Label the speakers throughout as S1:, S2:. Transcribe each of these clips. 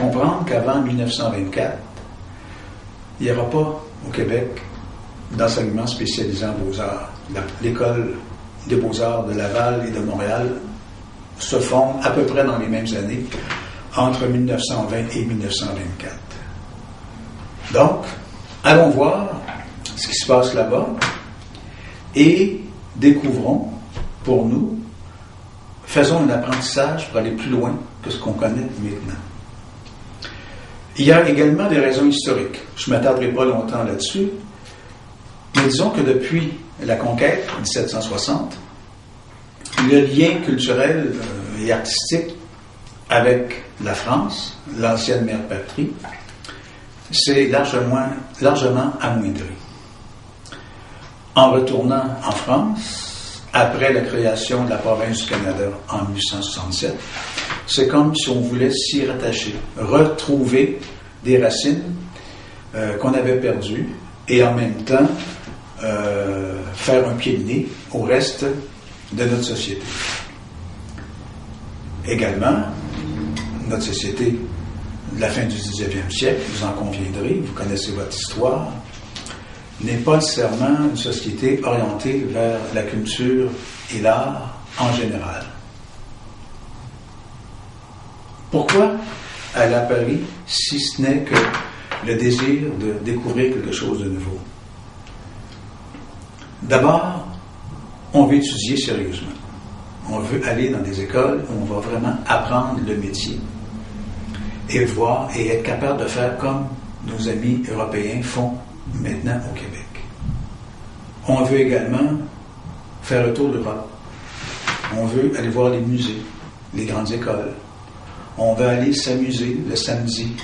S1: comprendre qu'avant 1924, il n'y aura pas au Québec d'enseignement spécialisé en beaux-arts. L'école des beaux-arts de Laval et de Montréal se fonde à peu près dans les mêmes années, entre 1920 et 1924. Donc, allons voir ce qui se passe là-bas et découvrons pour nous, faisons un apprentissage pour aller plus loin que ce qu'on connaît maintenant. Il y a également des raisons historiques. Je ne m'attarderai pas longtemps là-dessus, mais disons que depuis la conquête, 1760, le lien culturel et artistique avec la France, l'ancienne mère patrie, s'est largement amoindri. En retournant en France, après la création de la province du Canada en 1867, c'est comme si on voulait s'y rattacher, retrouver des racines qu'on avait perdues et en même temps faire un pied de nez au reste de notre société. Également, notre société de la fin du 19e siècle, vous en conviendrez, vous connaissez votre histoire, n'est pas nécessairement une société orientée vers la culture et l'art en général. Pourquoi aller à Paris si ce n'est que le désir de découvrir quelque chose de nouveau? D'abord, on veut étudier sérieusement. On veut aller dans des écoles où on va vraiment apprendre le métier et voir et être capable de faire comme nos amis européens font maintenant au Québec. On veut également faire le tour de l'Europe. On veut aller voir les musées, les grandes écoles. On veut aller s'amuser le samedi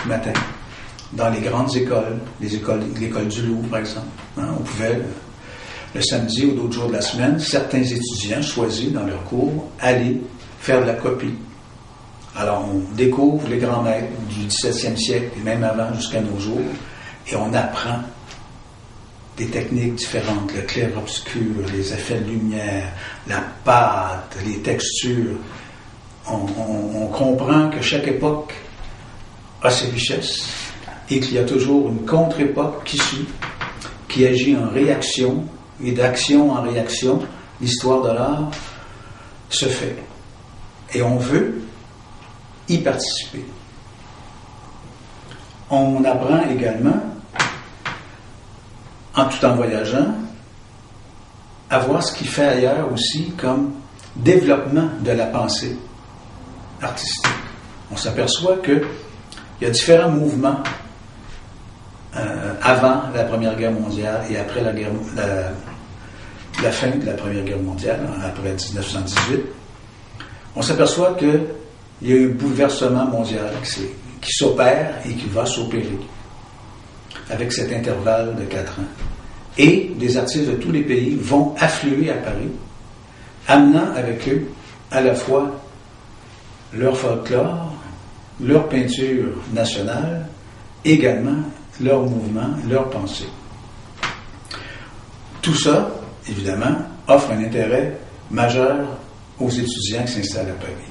S1: matin dans les grandes écoles, l'école du Louvre par exemple. On pouvait le samedi ou d'autres jours de la semaine, certains étudiants choisis dans leur cours aller faire de la copie. Alors on découvre les grands maîtres du 17e siècle et même avant jusqu'à nos jours et on apprend des techniques différentes, le clair-obscur, les effets de lumière, la pâte, les textures. On comprend que chaque époque a ses richesses et qu'il y a toujours une contre-époque qui suit, qui agit en réaction, et d'action en réaction, l'histoire de l'art se fait. Et on veut y participer. On apprend également, tout en voyageant, à voir ce qui fait ailleurs aussi comme développement de la pensée artistique. On s'aperçoit qu'il y a différents mouvements avant la Première Guerre mondiale et après la fin de la Première Guerre mondiale, après 1918. On s'aperçoit qu'il y a eu un bouleversement mondial qui s'opère et qui va s'opérer avec cet intervalle de 4 ans. Et des artistes de tous les pays vont affluer à Paris, amenant avec eux à la fois leur folklore, leur peinture nationale, également leur mouvement, leur pensée. Tout ça, évidemment, offre un intérêt majeur aux étudiants qui s'installent à Paris.